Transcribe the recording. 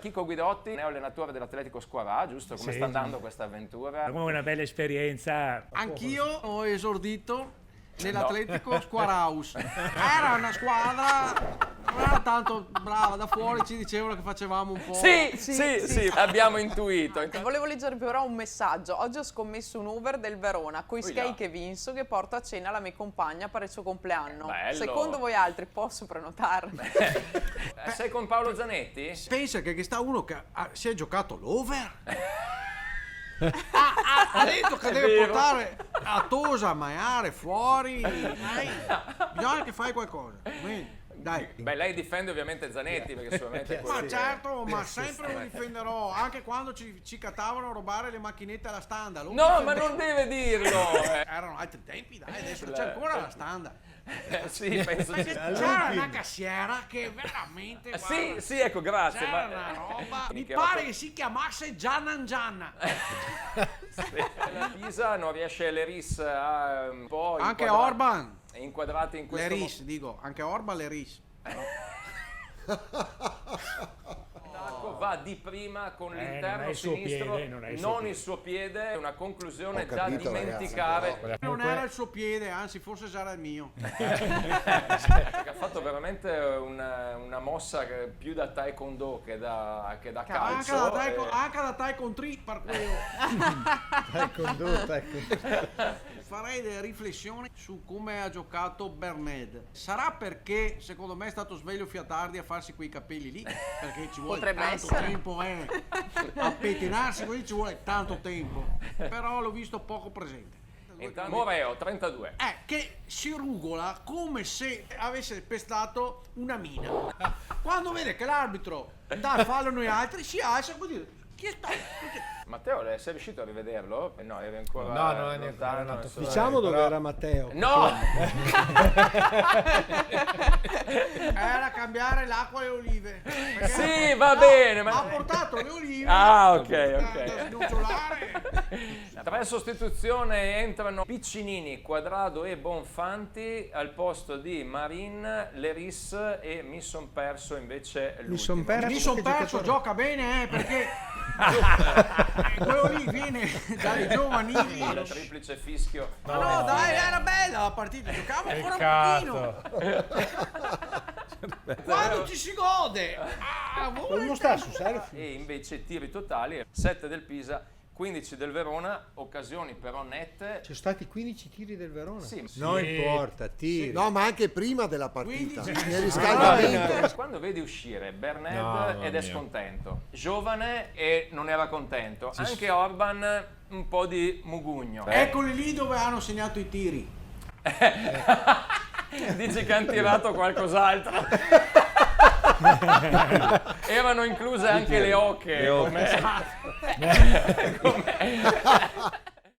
Chico Guidotti, neoallenatore dell'Atletico Squarà, giusto? Come Sì. sta andando questa avventura? Come una bella esperienza. Anch'io ho esordito nell'Atletico Squaraus. Era una squadra, non era tanto brava, da fuori ci dicevano che facevamo un po'. Sì, abbiamo intuito. Volevo leggere però un messaggio. Oggi ho scommesso un Uber del Verona coi Ui là. Sky che Vinso che porto a cena la mia compagna per il suo compleanno. Bello. Secondo voi altri posso prenotare? Sei con Paolo Zanetti? Pensa che sta uno che si è giocato l'over. Ha detto che È deve vero. portare a Tosa a mangiare fuori. Dai, bisogna che fai qualcosa. Dai. Beh, lei difende ovviamente Zanetti perché sicuramente Ma certo, ma sempre lo difenderò, anche quando ci cattavano a rubare le macchinette alla standa. Lo No, ma difendevo. non deve dirlo! Erano altri tempi, dai, adesso c'è ancora la standa. Sì, penso Perché ci c'era una cassiera che veramente guarda, Sì, ecco, grazie. c'era Ma... una roba. Mi Che pare era- che si chiamasse Giannan Gianna. La Pisa non riesce l'Eris a un po' Anche inquadra- Orban. inquadrati in questo L'Eris, dico, anche Orban l'Eris. attacco va di prima con non l'interno è il suo sinistro, piede, non è il suo non piede. il suo piede, è una conclusione Ho da capito, dimenticare. ragazzi, Non era il suo piede, anzi forse sarà il mio. Perché ha fatto veramente una mossa che più da taekwondo che da Anche calcio. da Taekwondo 3 per quello. Farei delle riflessioni su come ha giocato Berned. Sarà perché secondo me è stato sveglio fino a tardi a farsi quei capelli lì, perché ci vuole Potrebbe tanto essere. tempo, a pettinarsi così ci vuole tanto tempo. Però l'ho visto poco presente. Intanto Moreo, 32. Che si rugola come se avesse pestato una mina. Quando vede che l'arbitro dà fallo a noi altri, si alza e può dire: chi è stato? Matteo, sei riuscito a rivederlo? No, eri ancora No, non è lontano, ancora nato insomma. Diciamo dove era Matteo. No! Era cambiare l'acqua e le olive. Perché Sì, va bene, ma... ha portato le olive Ah, ok. da sgocciolare. Tre sostituzioni entrano Piccinini, Quadrado e Bonfanti al posto di Marin, Leris e mi son perso invece l'ultimo. Mi son perso, gioca bene, perché quello lì viene dalle giovanili. Il triplice fischio. Ma no, dai, era bella la partita, giocavamo ancora un pochino. Quando ci si gode. Non sta su serio. E invece tiri totali, 7 del Pisa, 15 del Verona, occasioni però nette. Ci sono stati 15 tiri del Verona. Sì, Non importa, tiri. No, ma anche prima della partita, 15. nel riscaldamento. Quando vedi uscire Berned No, ed è mio. scontento, giovane e non era contento, anche Orban un po' di mugugno. Eccoli lì dove hanno segnato i tiri. Dici che hanno tirato qualcos'altro. Erano incluse anche le oche. Le oche. Come...